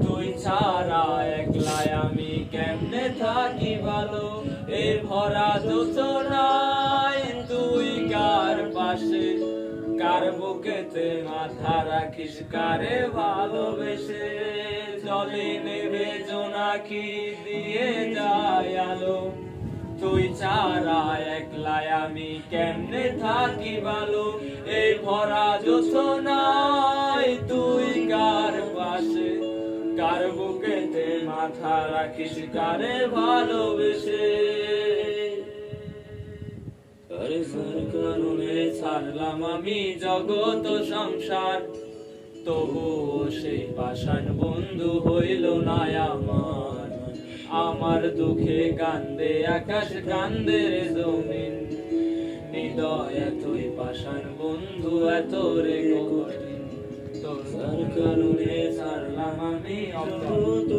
তুই ছাড়া একলাই আমি কেমনে থাকি ভালো, এই ভরা যোচনায় তুই কার পাশে, কার বুকেতে মাথা রাখিস, কারে ভালোবেসে জলে নেবে জোনাকি দিয়ে যায় আলো। তুই ছাড়া একলাই আমি কেমনে থাকি ভালো, এই ভরা যোচনায় তুই কার পাশে, কার বুকেতে মাথা রাখিস, কারে ভালোবেসে। কার কারণে ছাড়লাম আমি জগৎ সংসার, তবুও সেই পাষাণ বন্ধু হইল না আমার। আমার দুঃখে কান্দে আকাশ, কান্দে রে জমিন, হৃদয় এতই পাষাণ বন্ধু এত রে কঠিন। তোর কারণে ছাড়লাম আমি অমৃত।